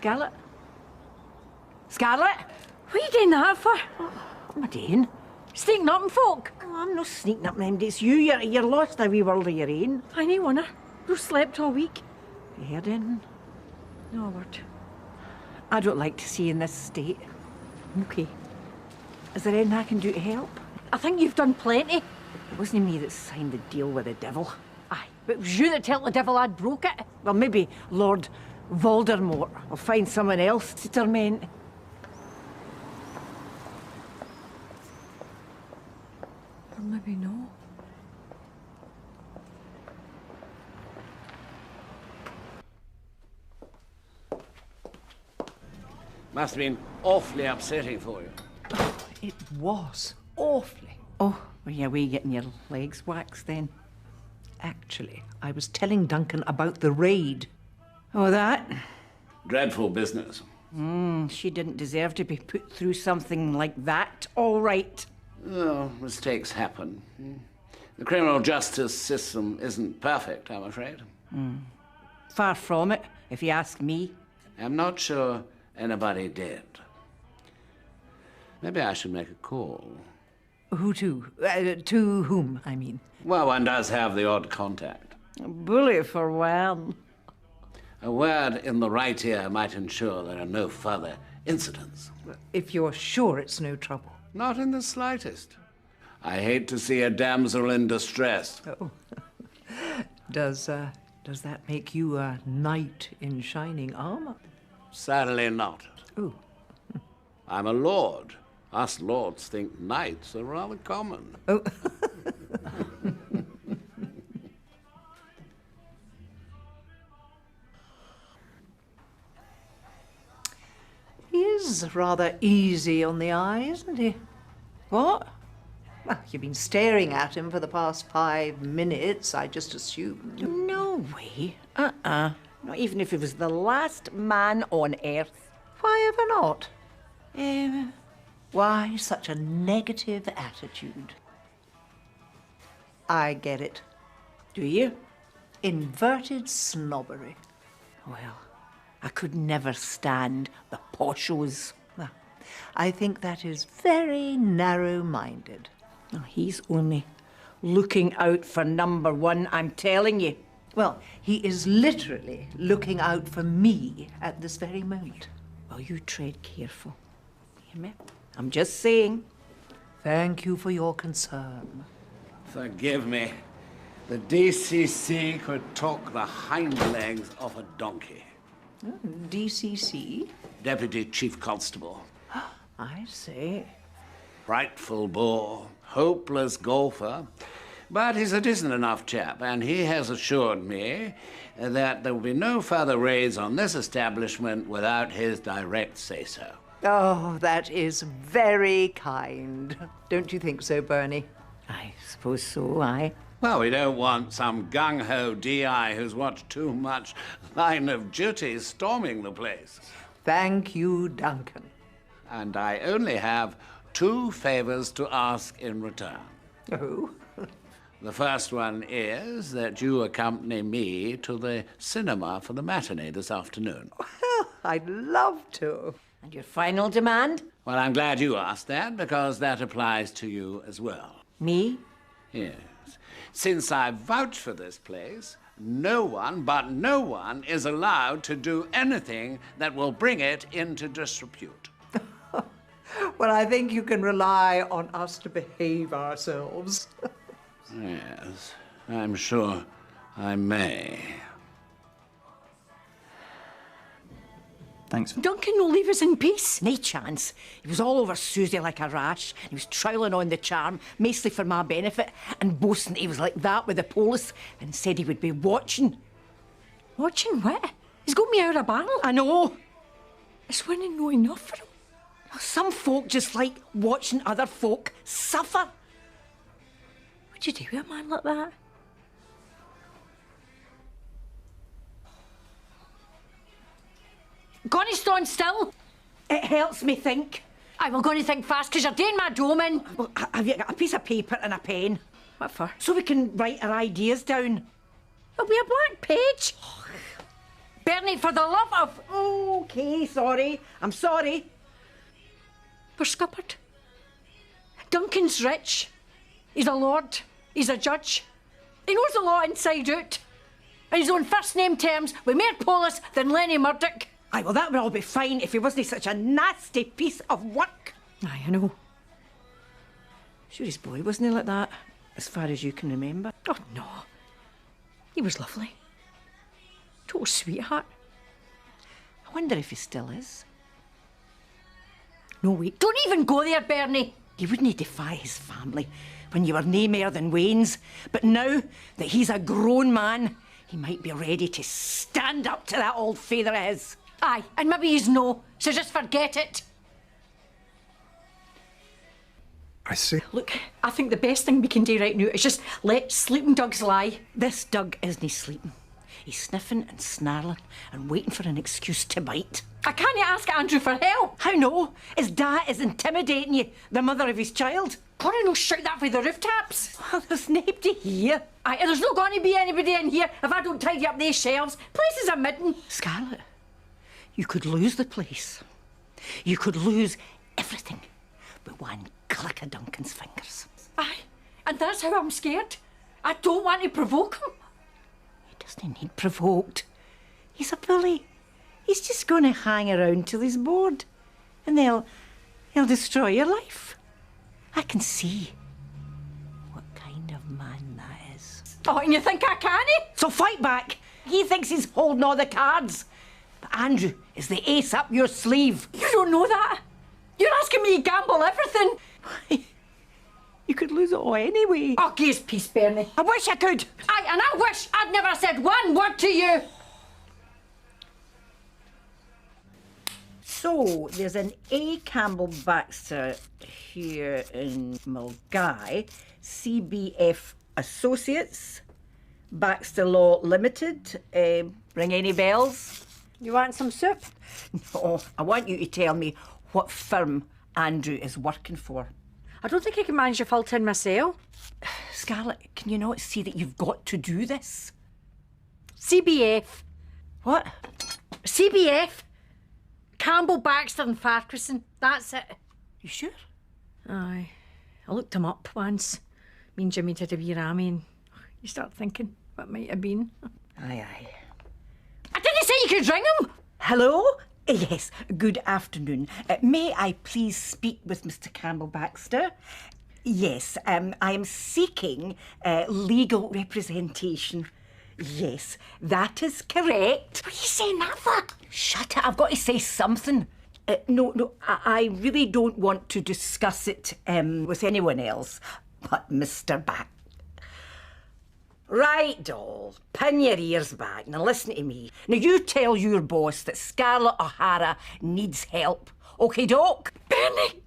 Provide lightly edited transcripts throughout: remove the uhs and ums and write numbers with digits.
Scarlett? Scarlett? What are you doing that for? What am I doing? Sneaking up on folk? Oh, I'm not sneaking up on them. It's you. You're lost in a wee world of your own. I know, winner. We've slept all week. You heard anything? No word. I don't like to see you in this state. Okay. Is there anything I can do to help? I think you've done plenty. It wasn't me that signed the deal with the devil. Aye, but it was you that told the devil I'd broke it. Well, maybe Lord Voldemort will find someone else to torment. Or maybe no. Must have been awfully upsetting for you. It was awfully. Oh, were you away getting your legs waxed then? Actually, I was telling Duncan about the raid. Oh, that? Dreadful business. She didn't deserve to be put through something like that, all right. Oh, mistakes happen. The criminal justice system isn't perfect, I'm afraid. Far from it, if you ask me. I'm not sure anybody did. Maybe I should make a call. Who to? To whom, I mean? Well, one does have the odd contact. A bully for one. A word in the right ear might ensure there are no further incidents. If you're sure it's no trouble. Not in the slightest. I hate to see a damsel in distress. Oh. Does that make you a knight in shining armor? Certainly not. Oh. I'm a lord. Us lords think knights are rather common. Oh. He is rather easy on the eye, isn't he? What? Well, you've been staring at him for the past 5 minutes, I just assumed. No way. Not even if he was the last man on earth. Why ever not? Why such a negative attitude? I get it. Do you? Inverted snobbery. Well, I could never stand the poshos. Well, I think that is very narrow-minded. Oh, he's only looking out for number one, I'm telling you. Well, he is literally looking out for me at this very moment. Well, you tread careful. Hear me? I'm just saying. Thank you for your concern. Forgive me. The DCC could talk the hind legs off a donkey. DCC? Deputy Chief Constable. I see. Frightful bore, hopeless golfer. But he's a decent enough chap, and he has assured me that there will be no further raids on this establishment without his direct say-so. Oh, that is very kind. Don't you think so, Bernie? I suppose so, aye. Well, we don't want some gung-ho DI who's watched too much Line of Duty storming the place. Thank you, Duncan. And I only have 2 favors to ask in return. Oh? The first one is that you accompany me to the cinema for the matinee this afternoon. Well, I'd love to. And your final demand? Well, I'm glad you asked that, because that applies to you as well. Me? Yes. Since I vouch for this place, no one is allowed to do anything that will bring it into disrepute. Well, I think you can rely on us to behave ourselves. Yes, I'm sure I may. Thanks for... Duncan will leave us in peace. No chance. He was all over Susie like a rash. He was troweling on the charm, mostly for my benefit, and boasting he was like that with the police, and said he would be watching. Watching what? He's got me out of a barrel. I know. It's winning no enough for him. Some folk just like watching other folk suffer. What'd you do with a man like that? Gonna stand still? It helps me think. I will gonna think fast, because you're doing my doming. Well, have you got a piece of paper and a pen? What for? So we can write our ideas down. It'll be a blank page. Bernie, for the love of... OK, sorry. I'm sorry. We're scuppered. Duncan's rich. He's a lord. He's a judge. He knows the law inside out. And he's on first-name terms with Mayor Polis than Lenny Murdoch. Aye, well, that would all be fine if he wasn't such a nasty piece of work. Aye, I know. Sure his boy wasn't he like that, as far as you can remember? Oh, no. He was lovely. Total sweetheart. I wonder if he still is. No, wait. Don't even go there, Bernie. You wouldn't defy his family when you were nae mair than Wayne's. But now that he's a grown man, he might be ready to stand up to that old father of his. Aye, and maybe he's no, so just forget it. I see. Look, I think the best thing we can do right now is just let sleeping Dougs lie. This Doug isn't sleeping. He's sniffing and snarling and waiting for an excuse to bite. I can't ask Andrew for help. How no? His dad is intimidating you, the mother of his child. Can't I no shout that for the rooftops? Well, there's nobody here. Aye, and there's not going to be anybody in here if I don't tidy up these shelves. Place is a midden. Scarlett, you could lose the place. You could lose everything with one click of Duncan's fingers. Aye, and that's how I'm scared. I don't want to provoke him. He doesn't need provoked. He's a bully. He's just going to hang around till he's bored. And he'll destroy your life. I can see what kind of man that is. Oh, and you think I can't? So fight back. He thinks he's holding all the cards. But Andrew is the ace up your sleeve. You don't know that. You're asking me to gamble everything. You could lose it all anyway. Oh, give us peace, Bernie. I wish I could. Aye, and I wish I'd never said one word to you. So, there's an A. Campbell Baxter here in Mulgai, CBF Associates, Baxter Law Limited. Ring any bells? You want some soup? No, I want you to tell me what firm Andrew is working for. I don't think I can manage a full tin myself. Scarlett, can you not see that you've got to do this? CBF. What? CBF. Campbell, Baxter and Farquharson. That's it. You sure? Aye. I looked him up once. Me and Jimmy did a wee rammy and you start thinking what might have been. Aye, aye. I didn't say you could ring him! Hello? Yes, good afternoon. May I please speak with Mr. Campbell Baxter? Yes, I am seeking legal representation. Yes, that is correct. What are you saying that for? Shut it, I've got to say something. No, I really don't want to discuss it with anyone else but Mr. Baxter. Right, doll, pin your ears back and listen to me. Now you tell your boss that Scarlett O'Hara needs help. Okay, doc? Bernie!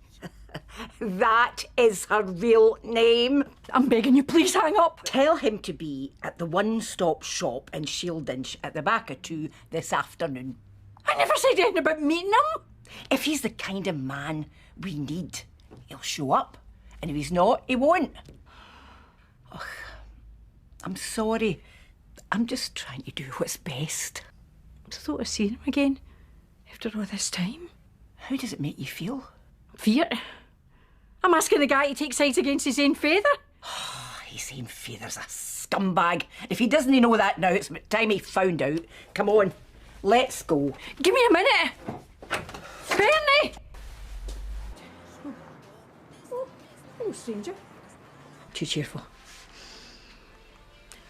That is her real name. I'm begging you, please hang up. Tell him to be at the one-stop shop in Shieldinch at the back of 2 this afternoon. I never said anything about meeting him. If he's the kind of man we need, he'll show up. And if he's not, he won't. Ugh. I'm sorry. I'm just trying to do what's best. I thought of seeing him again after all this time. How does it make you feel? Fear. I'm asking the guy to take sides against his own father. His own father's a scumbag. If he doesn't know that now, it's about time he found out. Come on, let's go. Give me a minute. Bernie! Oh, stranger. Too cheerful.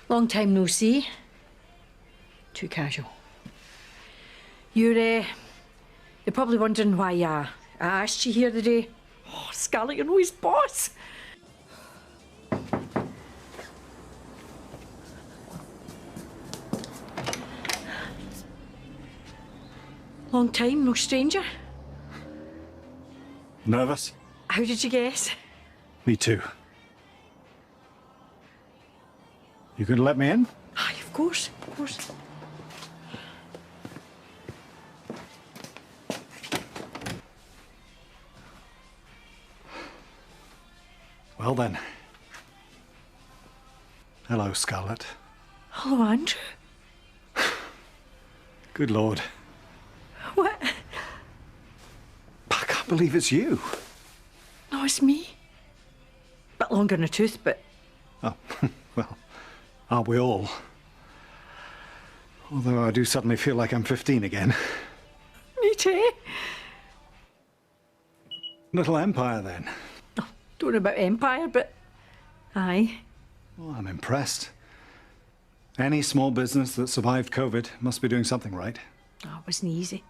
Long time no see. Too casual. You're probably wondering why I asked you here today. Oh, Scarlett, you know his boss. Long time no stranger. Nervous? How did you guess? Me too. You gonna let me in? Aye, of course, of course. Well then. Hello, Scarlett. Hello, Andrew. Good Lord. What? I can't believe it's you. No, it's me. Bit longer than a tooth, but... Oh, well, aren't we all? Although I do suddenly feel like I'm 15 again. Me too. Little empire, then. Oh, don't know about empire, but... Aye. Well, I'm impressed. Any small business that survived COVID must be doing something right. Oh, it wasn't easy.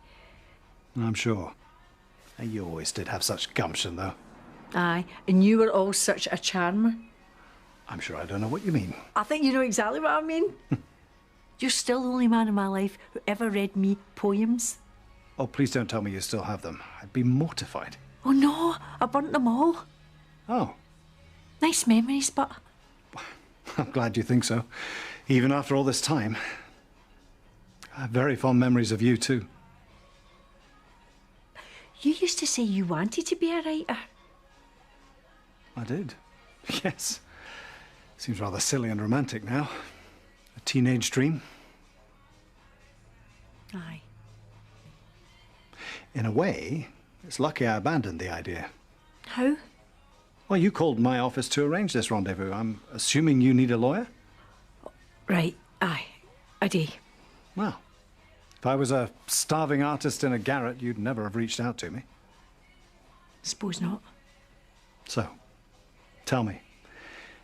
I'm sure. You always did have such gumption, though. Aye, and you were all such a charmer. I'm sure I don't know what you mean. I think you know exactly what I mean. You're still the only man in my life who ever read me poems. Oh, please don't tell me you still have them. I'd be mortified. Oh no, I burnt them all. Oh, Nice memories, but... I'm glad you think so. Even after all this time. I have very fond memories of you, too. You used to say you wanted to be a writer. I did. Yes. Seems rather silly and romantic now. A teenage dream. Aye. In a way, it's lucky I abandoned the idea. How? Well, you called my office to arrange this rendezvous. I'm assuming you need a lawyer? Right, aye. I do. Well, if I was a starving artist in a garret, you'd never have reached out to me. Suppose not. So, tell me,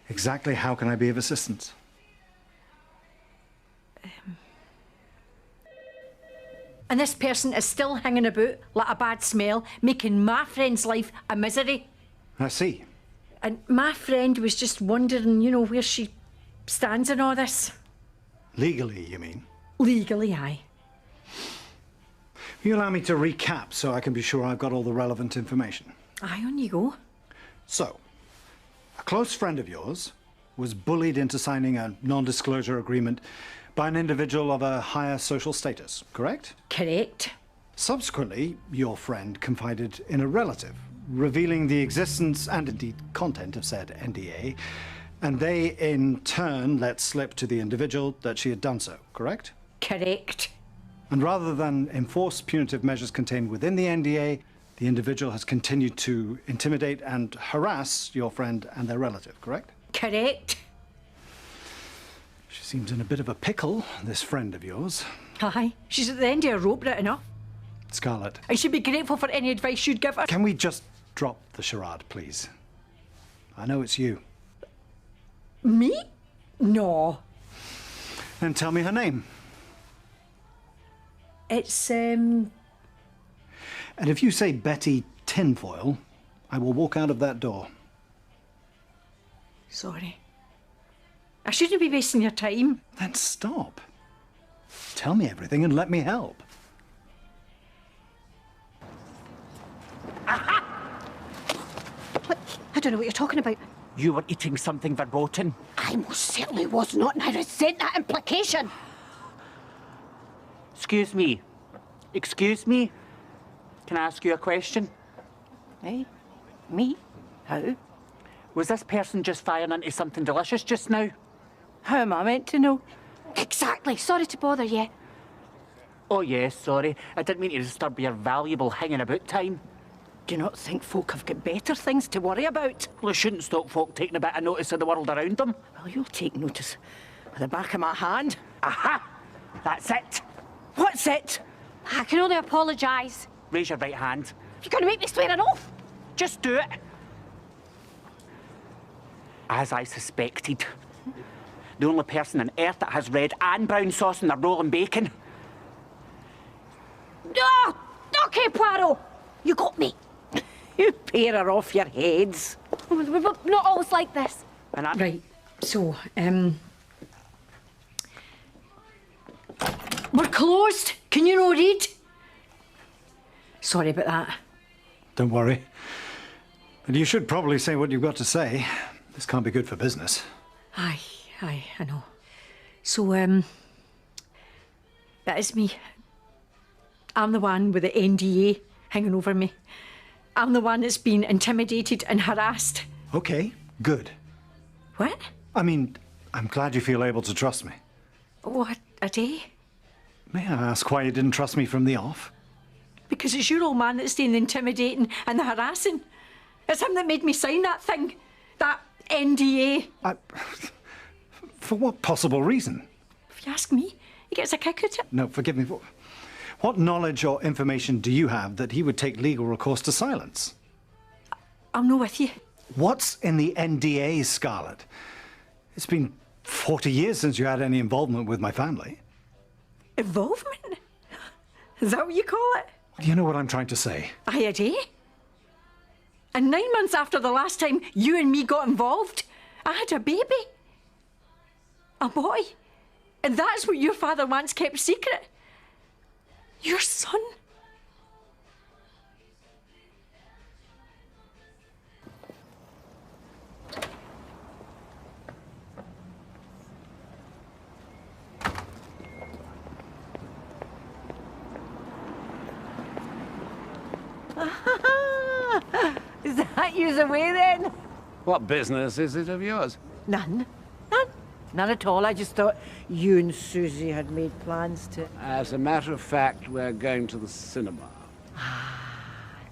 exactly how can I be of assistance? And this person is still hanging about like a bad smell, making my friend's life a misery. I see. And my friend was just wondering, you know, where she stands in all this. Legally, you mean? Legally, aye. Will you allow me to recap so I can be sure I've got all the relevant information? Aye, on you go. So, a close friend of yours was bullied into signing a non-disclosure agreement by an individual of a higher social status, correct? Correct. Subsequently, your friend confided in a relative, revealing the existence and indeed content of said NDA, and they in turn let slip to the individual that she had done so, correct? Correct. And rather than enforce punitive measures contained within the NDA, the individual has continued to intimidate and harass your friend and their relative, correct? Correct. She seems in a bit of a pickle, this friend of yours. Aye. She's at the end of her rope right enough. Scarlett, And she'd be grateful for any advice you'd give her. can we just drop the charade, please? I know it's you. Me? No. Then tell me her name. It's, And if you say Betty Tinfoil, I will walk out of that door. Sorry. I shouldn't be wasting your time. Then stop. Tell me everything and let me help. What? I don't know what you're talking about. You were eating something verboten. I most certainly was not, and I resent that implication. Excuse me. Excuse me? Can I ask you a question? Eh? Me? How? Was this person just firing into something delicious just now? How am I meant to know? Exactly. Sorry to bother you. Oh yes, sorry. I didn't mean to disturb your valuable hanging about time. Do you not think folk have got better things to worry about? Well, it shouldn't stop folk taking a bit of notice of the world around them. Well, you'll take notice with the back of my hand. Aha! That's it. What's it? I can only apologise. Raise your right hand. You're going to make me swear an oath? Just do it. As I suspected. The only person on earth that has red and brown sauce in their rolling bacon. No! Okay, Poirot! You got me. You pair her off your heads. We're not always like this. And I... Right, so, we're closed. Can you no read? Sorry about that. Don't worry. And you should probably say what you've got to say. This can't be good for business. Aye, I know. So, that is me. I'm the one with the NDA hanging over me. I'm the one that's been intimidated and harassed. Okay, good. What? I mean, I'm glad you feel able to trust me. Oh, I do? May I ask why you didn't trust me from the off? Because it's your old man that's doing the intimidating and the harassing. It's him that made me sign that thing. That NDA. For what possible reason? If you ask me, he gets a kick at it. No, forgive me. What knowledge or information do you have that he would take legal recourse to silence? I'm not with you. What's in the NDA, Scarlett? It's been 40 years since you had any involvement with my family. Involvement? Is that what you call it? Do you know what I'm trying to say? I had And 9 months after the last time you and me got involved, I had a baby. A boy. And that's what your father once kept secret. Your son. Is that you's away then? What business is it of yours? None. None. None at all. I just thought you and Susie had made plans to... As a matter of fact, we're going to the cinema.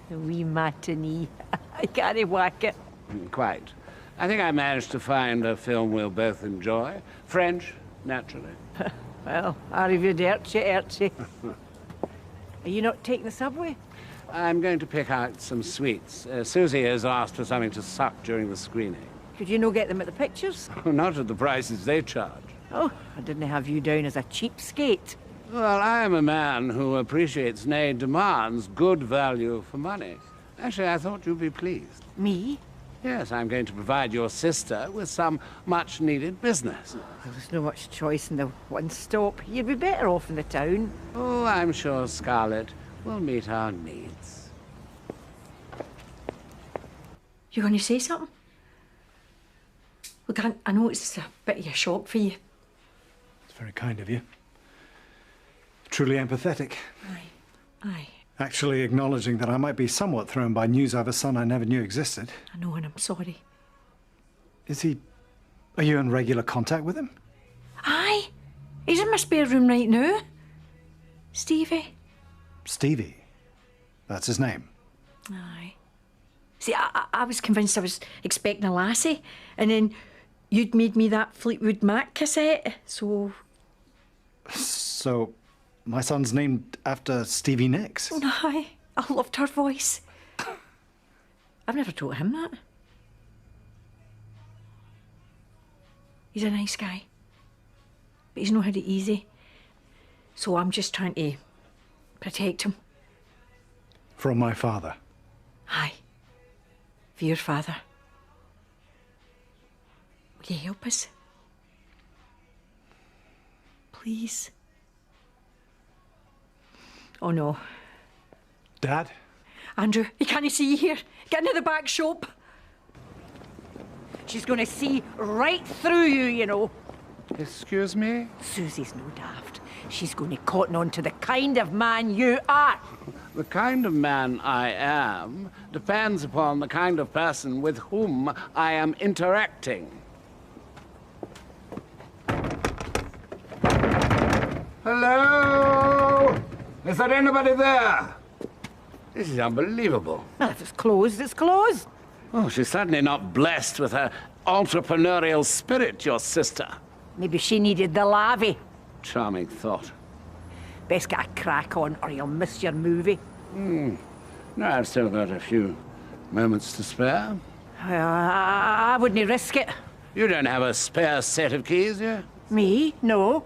The wee matinee. I can't whack it. Quite. I think I managed to find a film we'll both enjoy. French, naturally. Well, arrivederci. Are you not taking the subway? I'm going to pick out some sweets. Susie has asked for something to suck during the screening. Could you no get them at the pictures? Not at the prices they charge. Oh, I didn't have you down as a cheapskate. Well, I am a man who appreciates, nay, demands good value for money. Actually, I thought you'd be pleased. Me? Yes, I'm going to provide your sister with some much-needed business. Well, there's no much choice in the one stop. You'd be better off in the town. Oh, I'm sure Scarlett will meet our needs. You going to say something? Look, I know it's a bit of a shock for you. It's very kind of you. Truly empathetic. Aye. Actually acknowledging that I might be somewhat thrown by news I have a son I never knew existed. I know, and I'm sorry. Are you in regular contact with him? Aye. He's in my spare room right now. Stevie. Stevie. That's his name. Aye. See, I was convinced I was expecting a lassie, and then you'd made me that Fleetwood Mac cassette, so... So, my son's named after Stevie Nicks? Aye. I loved her voice. I've never told him that. He's a nice guy, but he's not had it easy. So I'm just trying to protect him. From my father? Aye. For your father. Will you help us? Please? Oh no. Dad? Andrew, he can't see you here. Get into the back shop. She's going to see right through you, you know. Excuse me? Susie's no daft. She's going to cotton on to the kind of man you are. The kind of man I am depends upon the kind of person with whom I am interacting. Hello? Is there anybody there? This is unbelievable. Well, if it's closed, it's closed. Oh, she's certainly not blessed with her entrepreneurial spirit, your sister. Maybe she needed the lavvy. Charming thought. Best get a crack on or you'll miss your movie. No, I've still got a few moments to spare. I wouldn't risk it. You don't have a spare set of keys, yeah? Me? No.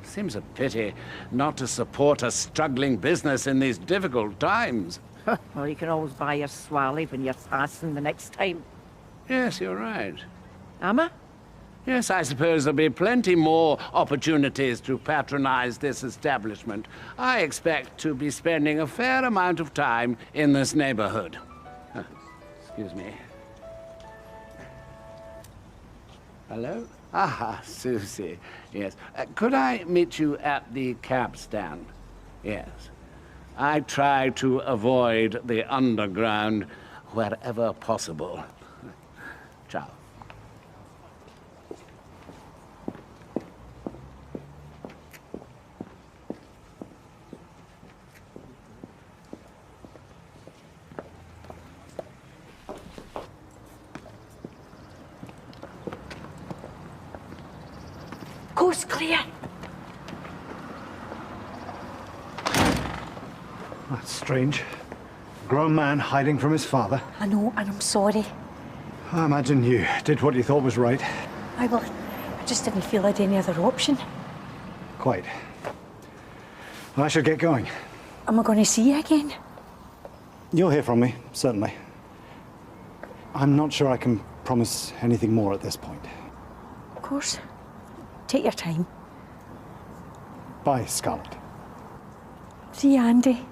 Seems a pity not to support a struggling business in these difficult times. Well, you can always buy your swally when you're passing the next time. Yes, you're right. Am I? Yes, I suppose there'll be plenty more opportunities to patronize this establishment. I expect to be spending a fair amount of time in this neighborhood. Excuse me. Hello? Ah, Susie. Yes. Could I meet you at the cab stand? Yes. I try to avoid the underground wherever possible. Ciao. coast clear. That's strange. A grown man hiding from his father. I know, and I'm sorry. I imagine you did what you thought was right. I just didn't feel I had any other option. Quite. I should get going. Am I going to see you again? You'll hear from me, certainly. I'm not sure I can promise anything more at this point. Of course. Take your time. Bye, Scarlett. See you, Andy.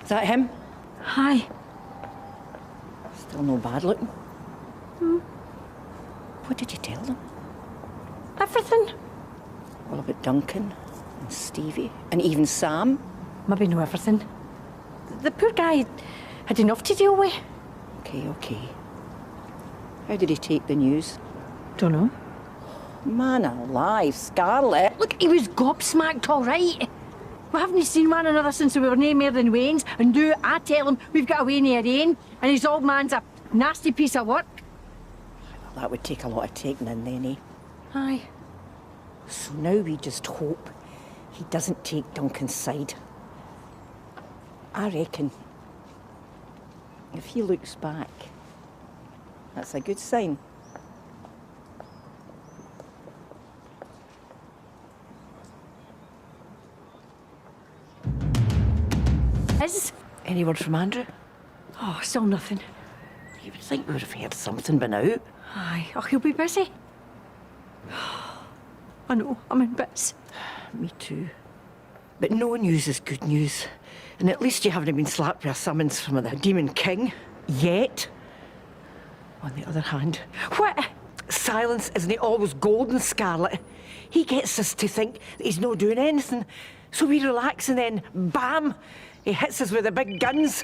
Is that him? Hi. Still no bad looking. What did you tell them? Everything. All about Duncan and Stevie and even Sam? Maybe no everything. The poor guy had enough to deal with. Okay. How did he take the news? Don't know. Man alive, Scarlett. Look, he was gobsmacked, all right. We haven't seen one another since we were no more than wains, and do I tell him we've got away near rain, and his old man's a nasty piece of work. Well, that would take a lot of taking in then, eh? Aye. So now we just hope he doesn't take Duncan's side. I reckon if he looks back, that's a good sign. Any word from Andrew? Oh, still nothing. You would think we would have heard something by now. Aye. Oh, he'll be busy. I know, I'm in bits. Me too. But no news is good news. And at least you haven't been slapped with a summons from the Demon King. Yet. On the other hand... What? Silence isn't always golden, Scarlett. He gets us to think that he's not doing anything. So we relax and then, bam, he hits us with the big guns.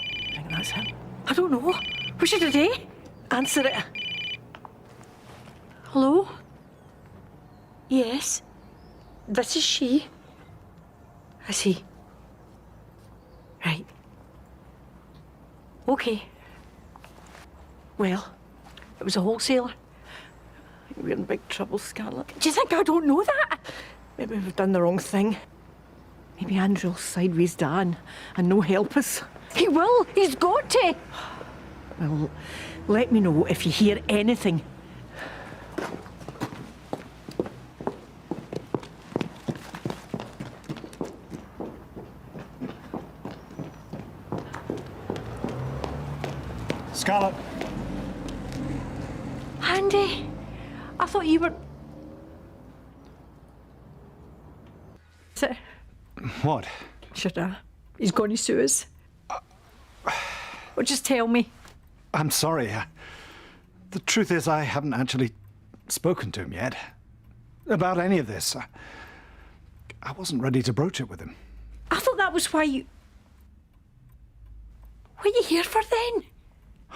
I think that's him. I don't know. What's your day? Answer it. Hello? Yes. This is she. Is he? Right. Okay. Well, It was a wholesaler. we're in big trouble, Scarlett. Do you think I don't know that? Maybe we've done the wrong thing. Maybe Andrew'll sideways Dan and no help us. He will. He's got to. Well, let me know if you hear anything. Scarlett. Andy, I thought you were... What? Should I? He's going to sue us. Well, just tell me. I'm sorry. The truth is, I haven't actually spoken to him yet about any of this. I wasn't ready to broach it with him. I thought that was why you... What are you here for then?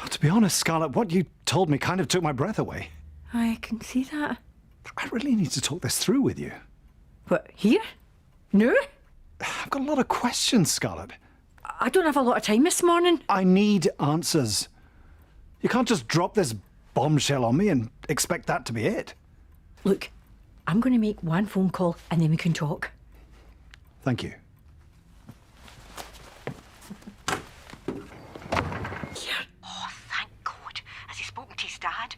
To be honest, Scarlett, what you told me kind of took my breath away. I can see that. I really need to talk this through with you. What, here? No? I've got a lot of questions, Scarlett. I don't have a lot of time this morning. I need answers. You can't just drop this bombshell on me and expect that to be it. Look, I'm going to make one phone call and then we can talk. Thank you. Here. Oh, thank God. Has he spoken to his dad?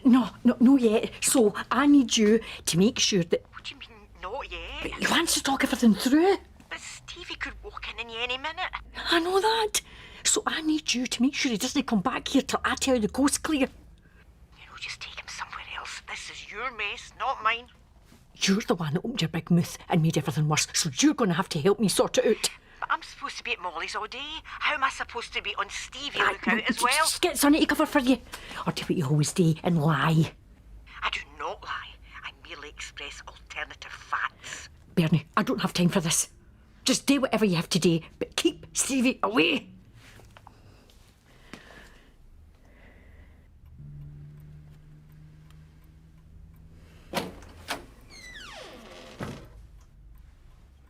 No yet. So I need you to make sure that... What do you mean, not yet? He wants to talk everything through. But Stevie could walk in any minute. I know that. So I need you to make sure he doesn't come back here till I tell you the coast's clear. You know, just take him somewhere else. This is your mess, not mine. You're the one that opened your big mouth and made everything worse, so you're going to have to help me sort it out. But I'm supposed to be at Molly's all day. How am I supposed to be on Stevie lookout as well? Just get Sonny to cover for you. Or do what you always do and lie. I do not lie. I merely express alternative facts. Bernie, I don't have time for this. Just do whatever you have to do, but keep Stevie away.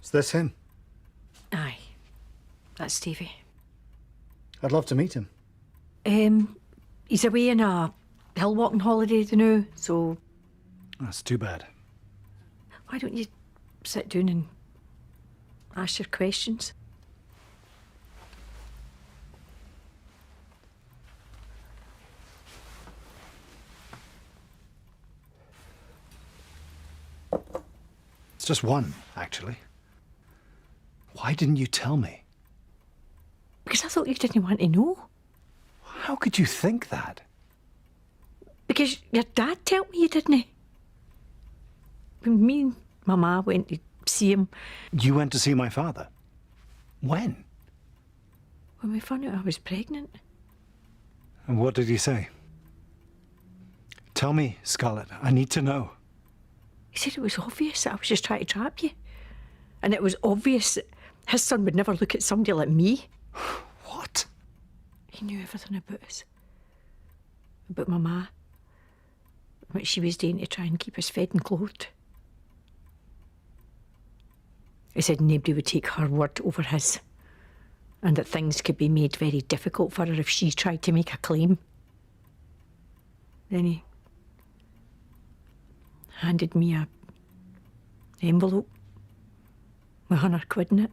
Is this him? Aye. That's Stevie. I'd love to meet him. He's away on a hill walking holiday, now, so That's too bad. why don't you sit down and ask your questions? It's just one, actually. Why didn't you tell me? Because I thought you didn't want to know. How could you think that? Because your dad told me you didn't. When me and my ma went to see him, You went to see my father? When? when we found out I was pregnant. And what did he say? Tell me, Scarlett. I need to know. He said it was obvious that I was just trying to trap you. And it was obvious that his son would never look at somebody like me. What? He knew everything about us. About my ma. What she was doing to try and keep us fed and clothed. He said nobody would take her word over his. And that things could be made very difficult for her if she tried to make a claim. Then he handed me a envelope with £100 in it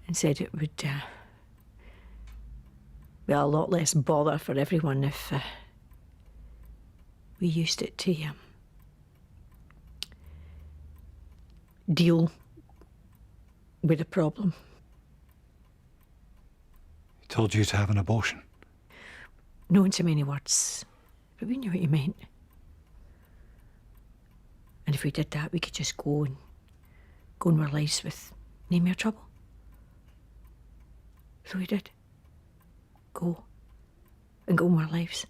and said it would be a lot less bother for everyone if we used it to deal with the problem. He told you to have an abortion. No in so many words, but we knew what he meant. And if we did that, we could just go on our lives with no more trouble. So we did. Go on our lives.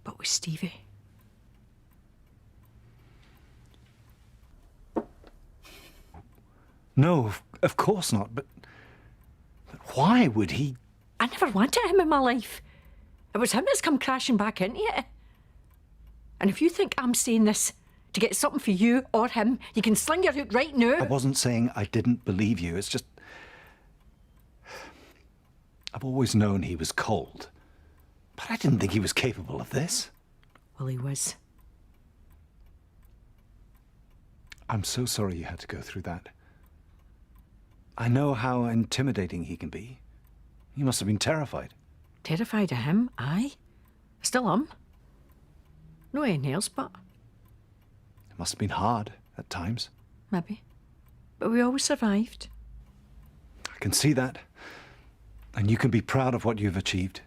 But with Stevie. No, of course not, but why would he? I never wanted him in my life. It was him that's come crashing back into it. And if you think I'm saying this to get something for you or him, you can sling your hook right now. I wasn't saying I didn't believe you. It's just... I've always known he was cold. But I didn't think he was capable of this. Well, he was. I'm so sorry you had to go through that. I know how intimidating he can be. You must have been terrified. Terrified of him, aye. Still am. No anything else, but It must have been hard at times. maybe. But we always survived. I can see that. And you can be proud of what you've achieved.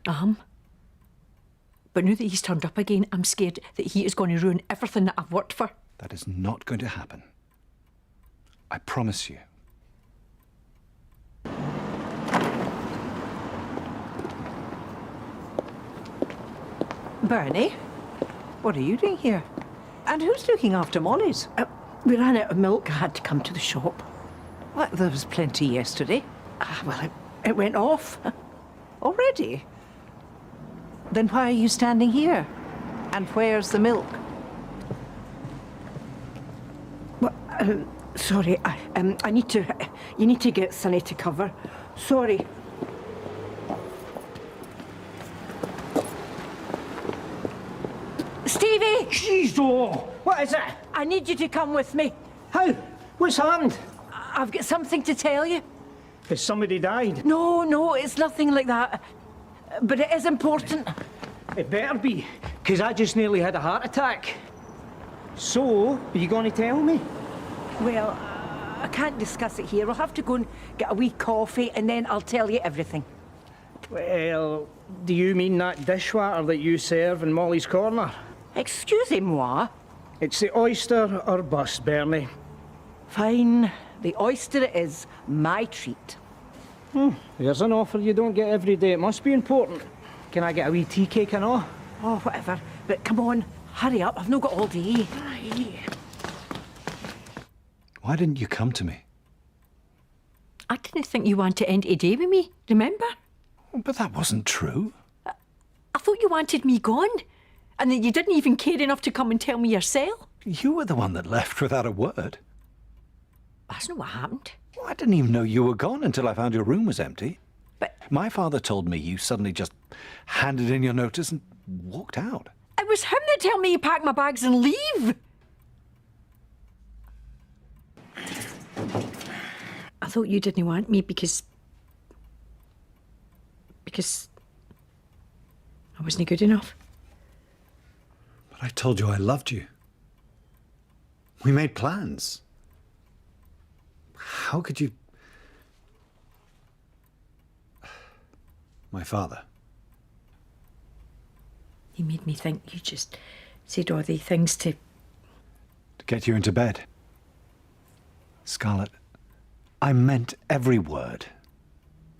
But now that he's turned up again, I'm scared that he is going to ruin everything that I've worked for. That is not going to happen. I promise you. Bernie, what are you doing here? And who's looking after Molly's? We ran out of milk. I had to come to the shop. Well, there was plenty yesterday. Well, it went off. Already? Then why are you standing here? And where's the milk? Well, sorry, I need to... You need to get Sonny to cover. Sorry. Stevie! Jeez, oh, what is it? I need you to come with me. How? What's happened? I've got something to tell you. Has somebody died? No, it's nothing like that. But it is important. It better be, because I just nearly had a heart attack. So, are you going to tell me? Well, I can't discuss it here. We'll have to go and get a wee coffee and then I'll tell you everything. Well, do you mean that dishwater that you serve in Molly's Corner? Excusez-moi. It's the oyster or bust, Bernie. Fine. The oyster it is. My treat. There's an offer you don't get every day. It must be important. Can I get a wee tea cake and all? Oh, whatever. But come on, hurry up. I've not got all day. Why didn't you come to me? I didn't think you wanted to end today with me, remember? But that wasn't true. I thought you wanted me gone. And that you didn't even care enough to come and tell me yourself. You were the one that left without a word. That's not what happened. Well, I didn't even know you were gone until I found your room was empty. But My father told me you suddenly just handed in your notice and walked out. it was him that told me to pack my bags and leave. I thought you didn't want me because I wasn't good enough. But I told you I loved you. We made plans. How could you... My father. He made me think you just said all the things to... To get you into bed. Scarlett, I meant every word.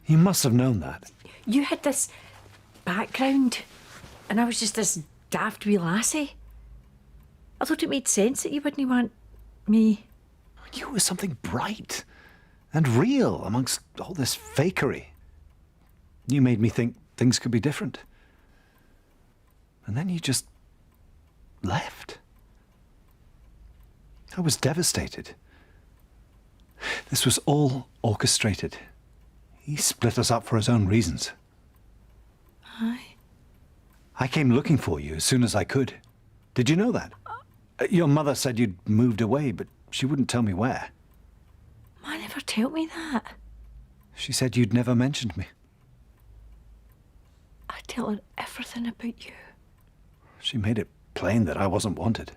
You must have known that. You had this background, and I was just this daft wee lassie. I thought it made sense that you wouldn't want me. You were something bright and real amongst all this fakery. You made me think things could be different. And then you just left. I was devastated. This was all orchestrated. He split us up for his own reasons. Aye. I came looking for you as soon as I could. Did you know that? Your mother said you'd moved away, but she wouldn't tell me where. Ma never told me that. She said you'd never mentioned me. I tell her everything about you. She made it plain that I wasn't wanted.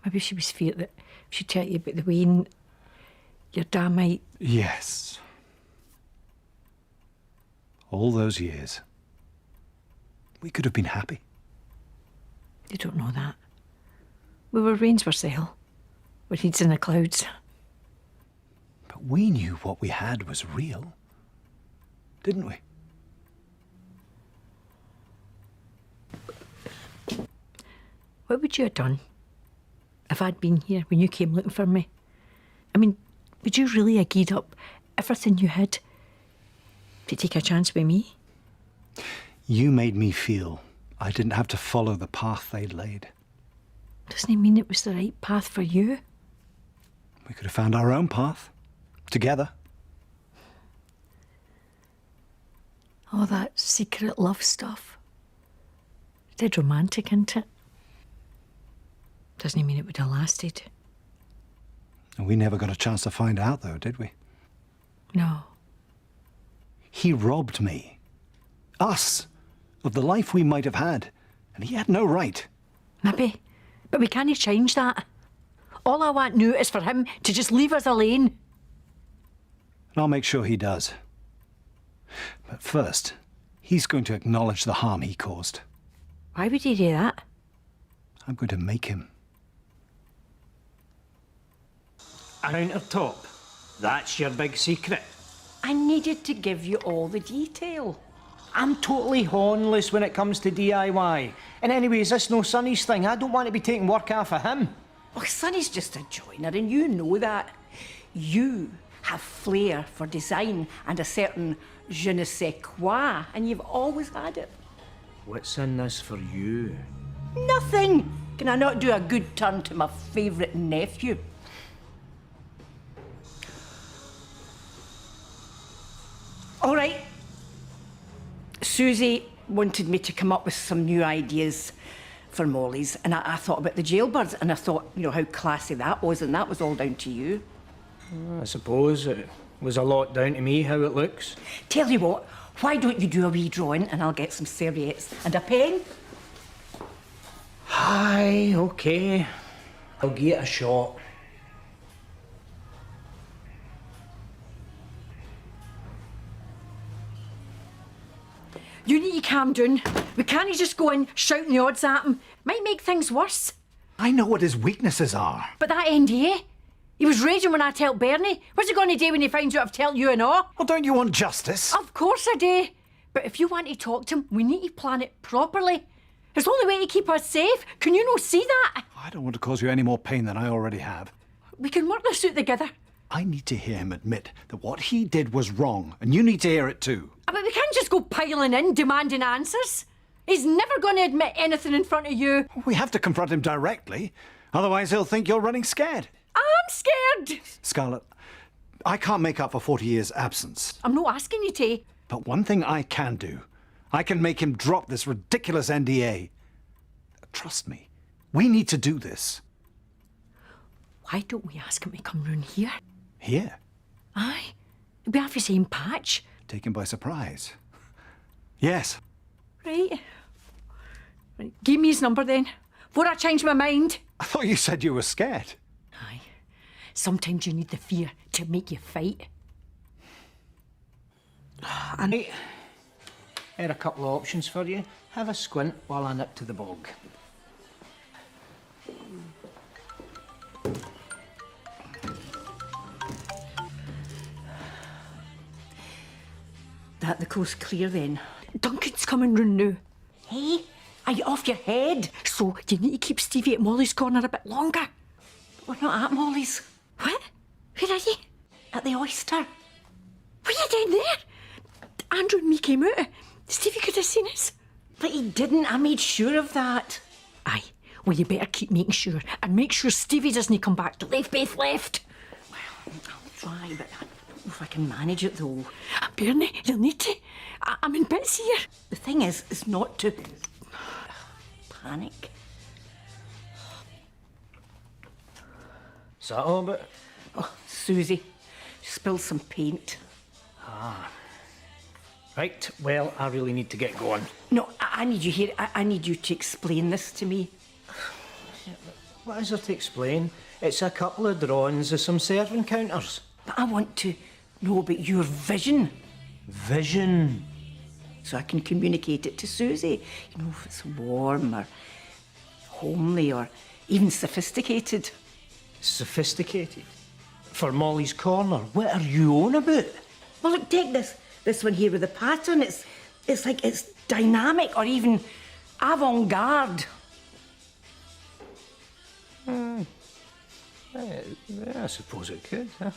Maybe she was feared that if she tell you about the Wayne, your dad might... Yes. All those years. We could have been happy. You don't know that. We were rains were sail. We're heads in the clouds. But we knew what we had was real. Didn't we? What would you have done if I'd been here when you came looking for me? I mean, would you really have gied up everything you had to take a chance with me? You made me feel I didn't have to follow the path they'd laid. Doesn't it mean it was the right path for you? We could have found our own path. Together. All that secret love stuff. Dead romantic, isn't it? Doesn't mean it would have lasted. And we never got a chance to find out, though, did we? No. He robbed me. Us. Of the life we might have had. And he had no right. Maybe. But we can't change that. All I want now is for him to just leave us alone. And I'll make sure he does. But first, he's going to acknowledge the harm he caused. Why would he do that? I'm going to make him. A countertop. That's your big secret. I needed to give you all the detail. I'm totally hornless when it comes to DIY. And anyway, is this no Sonny's thing? I don't want to be taking work off of him. Well, Sonny's just a joiner, and you know that. You have flair for design and a certain je ne sais quoi, and you've always had it. What's in this for you? Nothing! Can I not do a good turn to my favourite nephew? All right. Susie wanted me to come up with some new ideas for Molly's, and I thought about the jailbirds, and I thought, you know, how classy that was, and that was all down to you. I suppose it was a lot down to me how it looks. Tell you what, why don't you do a wee drawing, and I'll get some serviettes and a pen? Aye, okay. I'll give it a shot. You need to calm down. We can't just go in shouting the odds at him. Might make things worse. I know what his weaknesses are. But that NDA, he was raging when I told Bernie. What's he going to do when he finds out I've told you and all? Well, don't you want justice? Of course I do. But if you want to talk to him, we need to plan it properly. It's the only way to keep us safe. Can you not see that? I don't want to cause you any more pain than I already have. We can work this out together. I need to hear him admit that what he did was wrong, and you need to hear it too. But we can't just go piling in, demanding answers. He's never going to admit anything in front of you. We have to confront him directly. Otherwise, he'll think you're running scared. I'm scared. Scarlett, I can't make up for 40 years' absence. I'm not asking you to. But one thing I can do, I can make him drop this ridiculous NDA. Trust me, we need to do this. Why don't we ask him to come round here? Here, Aye. We have the same patch. taken by surprise. Yes. Right. Give me his number then, before I change my mind. I thought you said you were scared. Aye. Sometimes you need the fear to make you fight. And here are a couple of options for you. Have a squint while I nip to the bog. That the coast clear then? Duncan's coming round now. Hey, are you off your head? So you need to keep Stevie at Molly's corner a bit longer. We're not at Molly's. What? Where are you? At the Oyster. Were you down there? Andrew and me came out. Stevie could have seen us. But he didn't. I made sure of that. Aye. Well, you better keep making sure. And make sure Stevie doesn't come back till they've both left. Well, I'll try, but I don't know if I can manage it though. Bernie, you'll need to. I'm in bits here. The thing is not to panic. Is that all about? Oh, Susie, spilled some paint. Right, well, I really need to get going. No, I need you here. I need you to explain this to me. What is there to explain? It's a couple of drawings of some serving counters. But I want to know about your vision Vision. so I can communicate it to Susie. You know, if it's warm or homely or even sophisticated. Sophisticated. For Molly's corner. What are you on about? Well, look, take this one here with the pattern. It's like it's dynamic or even avant-garde. Yeah, I suppose it could, huh?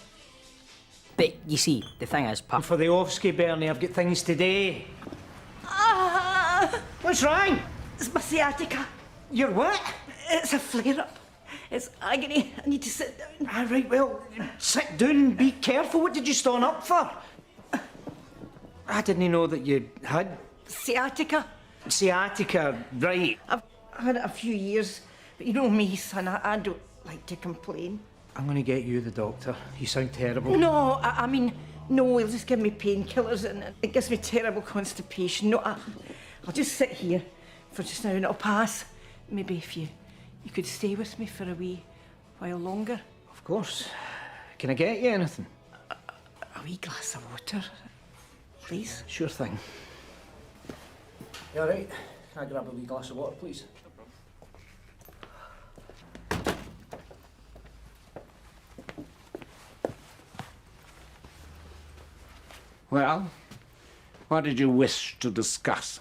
But you see, the thing is, And for the Ovsky, Bernie, I've got things today. Ah, What's wrong? it's my sciatica. You're what? It's a flare-up. It's agony. I need to sit down. Ah, right, well, sit down, be careful. What did you stand up for? I didn't know that you had Sciatica. sciatica, right? I've had it a few years, but you know me, son, I don't like to complain. I'm going to get you the doctor. You sound terrible. No, I mean, no, he'll just give me painkillers and it gives me terrible constipation. No, I'll just sit here for just now and it'll pass. Maybe if you could stay with me for a wee while longer. Of course. Can I get you anything? A wee glass of water, please. Sure thing. You all right? Can I grab a wee glass of water, please? Well, what did you wish to discuss?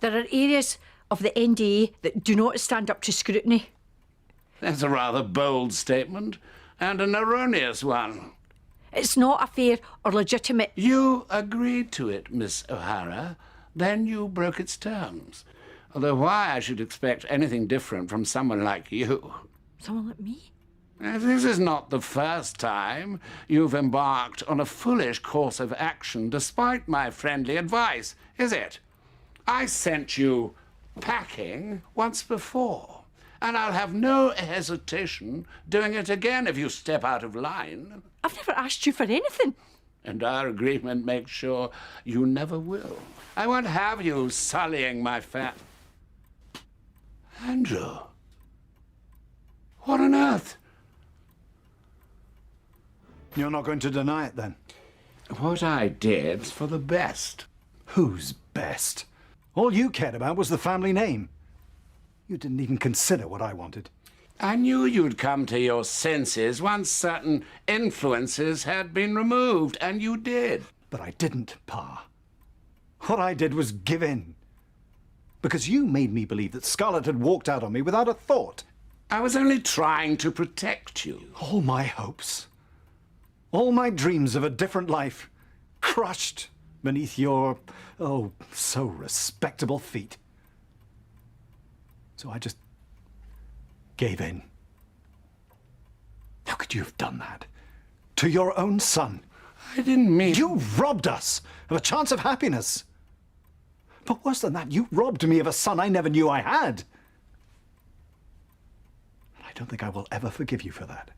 There are areas of the NDA that do not stand up to scrutiny. That's a rather bold statement, and an erroneous one. It's not a fair or legitimate. You agreed to it, Miss O'Hara. Then you broke its terms. Although why I should expect anything different from someone like you. Someone like me? This is not the first time you've embarked on a foolish course of action despite my friendly advice, is it? I sent you packing once before, and I'll have no hesitation doing it again if you step out of line. I've never asked you for anything. And our agreement makes sure you never will. I won't have you sullying my Andrew. What on earth? You're not going to deny it, then? What I did's for the best. Who's best? All you cared about was the family name. You didn't even consider what I wanted. I knew you'd come to your senses once certain influences had been removed, and you did. But I didn't, Pa. What I did was give in. Because you made me believe that Scarlett had walked out on me without a thought. I was only trying to protect you. All my hopes, all my dreams of a different life, crushed beneath your, oh, so respectable feet. So I just gave in. How could you have done that? To your own son? I didn't mean... You robbed us of a chance of happiness. But worse than that, you robbed me of a son I never knew I had. And I don't think I will ever forgive you for that.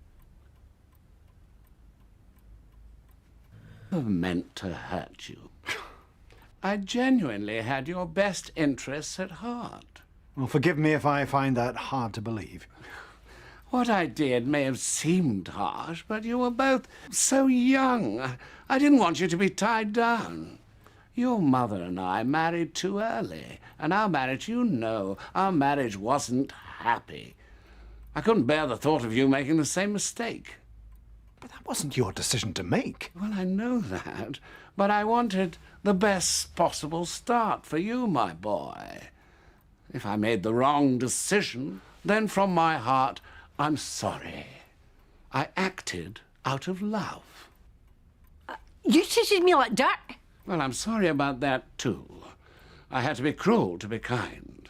I meant to hurt you. I genuinely had your best interests at heart. Well, forgive me if I find that hard to believe. What I did may have seemed harsh, but you were both so young. I didn't want you to be tied down. Your mother and I married too early, and our marriage, you know, our marriage wasn't happy. I couldn't bear the thought of you making the same mistake. But that wasn't your decision to make. Well, I know that, but I wanted the best possible start for you, my boy. If I made the wrong decision, then from my heart, I'm sorry. I acted out of love. You treated me like dirt. Well, I'm sorry about that, too. I had to be cruel to be kind.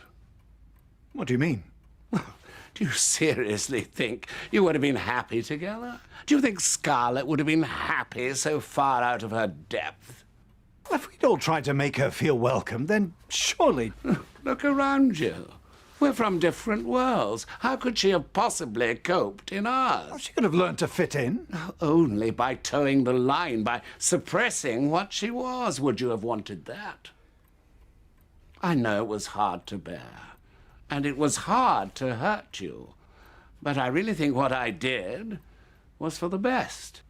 What do you mean? Do you seriously think you would have been happy together? Do you think Scarlett would have been happy so far out of her depth? Well, if we'd all tried to make her feel welcome, then surely... Look around you. We're from different worlds. How could she have possibly coped in ours? She could have learned to fit in. Only by towing the line, by suppressing what she was. Would you have wanted that? I know it was hard to bear, and it was hard to hurt you. But I really think what I did was for the best,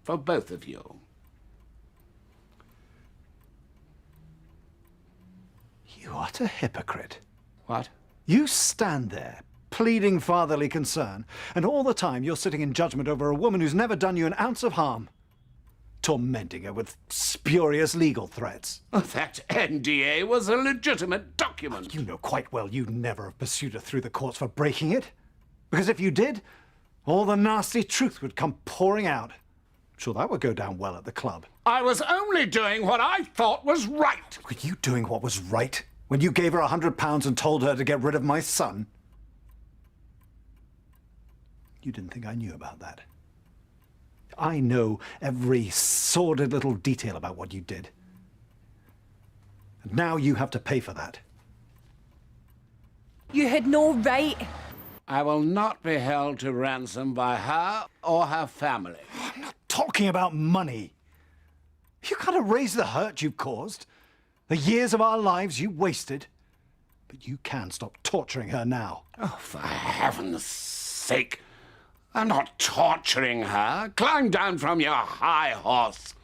for both of you. You utter hypocrite. What? You stand there, pleading fatherly concern, and all the time you're sitting in judgment over a woman who's never done you an ounce of harm, tormenting her with spurious legal threats. Oh, that NDA was a legitimate document. You know quite well you'd never have pursued her through the courts for breaking it. Because if you did, all the nasty truth would come pouring out. I'm sure that would go down well at the club. I was only doing what I thought was right. Were you doing what was right when you gave her £100 and told her to get rid of my son? You didn't think I knew about that. I know every sordid little detail about what you did. And now you have to pay for that. You had no right. I will not be held to ransom by her or her family. I'm not talking about money. You can't erase the hurt you've caused, the years of our lives you wasted. But you can stop torturing her now. Oh, for heaven's sake. I'm not torturing her. Climb down from your high horse.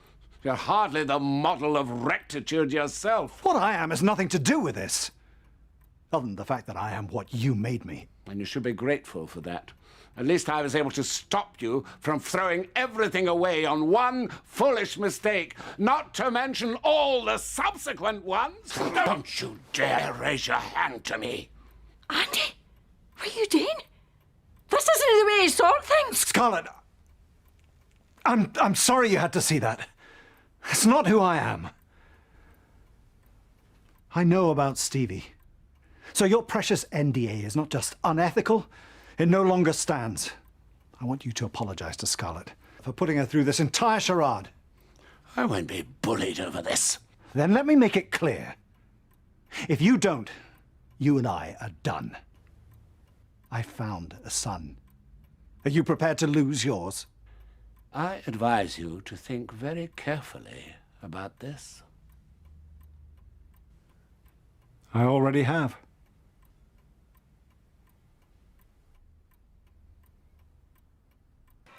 You're hardly the model of rectitude yourself. What I am has nothing to do with this. Other than the fact that I am what you made me. And you should be grateful for that. At least I was able to stop you from throwing everything away on one foolish mistake, not to mention all the subsequent ones. Don't you dare raise your hand to me. Andy, what are you doing? This isn't the way you sort things. Scarlett, I'm sorry you had to see that. It's not who I am. I know about Stevie. So your precious NDA is not just unethical, it no longer stands. I want you to apologize to Scarlett for putting her through this entire charade. I won't be bullied over this. Then let me make it clear. If you don't, you and I are done. I found a son. Are you prepared to lose yours? I advise you to think very carefully about this. I already have.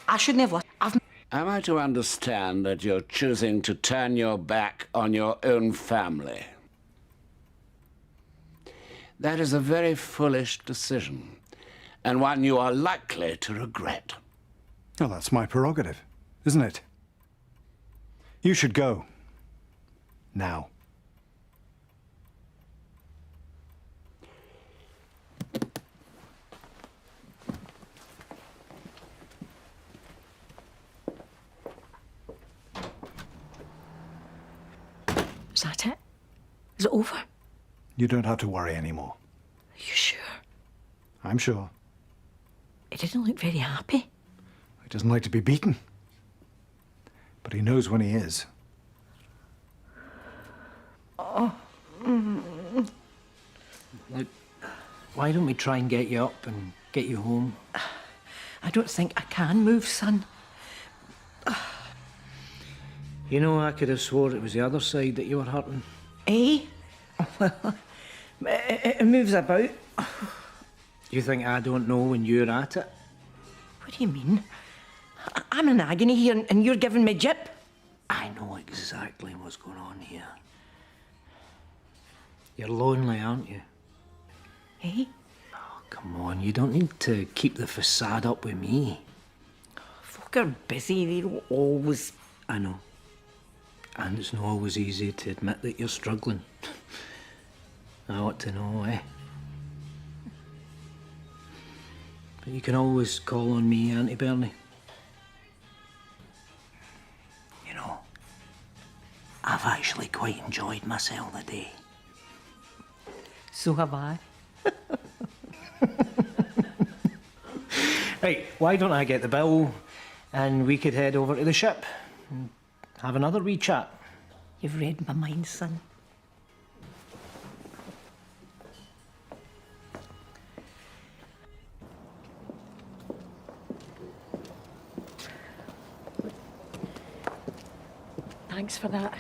I shouldn't have listened. Am I to understand that you're choosing to turn your back on your own family? That is a very foolish decision, and one you are likely to regret. Oh, that's my prerogative, isn't it? You should go. Now. Is it over? Are You don't have to worry anymore. you sure? I'm sure. He didn't look very happy. He doesn't like to be beaten. But he knows when he is. Look, why don't we try and get you up and get you home? I don't think I can move, son. You know, I could have swore it was the other side that you were hurting. Eh? Well, it moves about. You think I don't know when you're at it? What do you mean? I'm in agony here and you're giving me jip. I know exactly what's going on here. You're lonely, aren't you? Eh? Oh, come on, you don't need to keep the facade up with me. Folk are busy, they don't always... I know. And it's not always easy to admit that you're struggling. I ought to know, eh? But you can always call on me, Auntie Bernie. You know, I've actually quite enjoyed myself today. So have I. Right, why don't I get the bill and we could head over to the ship and have another wee chat? You've read my mind, son. Thanks for that.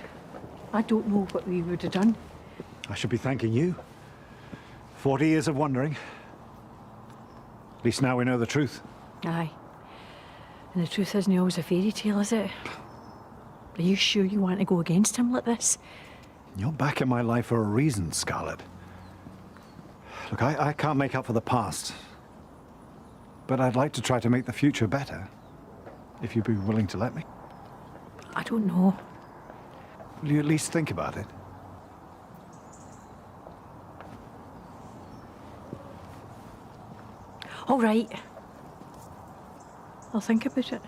I don't know what we would have done. I should be thanking you. 40 years of wondering. At least now we know the truth. Aye. And the truth isn't always a fairy tale, is it? Are you sure you want to go against him like this? You're back in my life for a reason, Scarlett. Look, I can't make up for the past. But I'd like to try to make the future better. If you'd be willing to let me. I don't know. Will you at least think about it? All right. I'll think about it.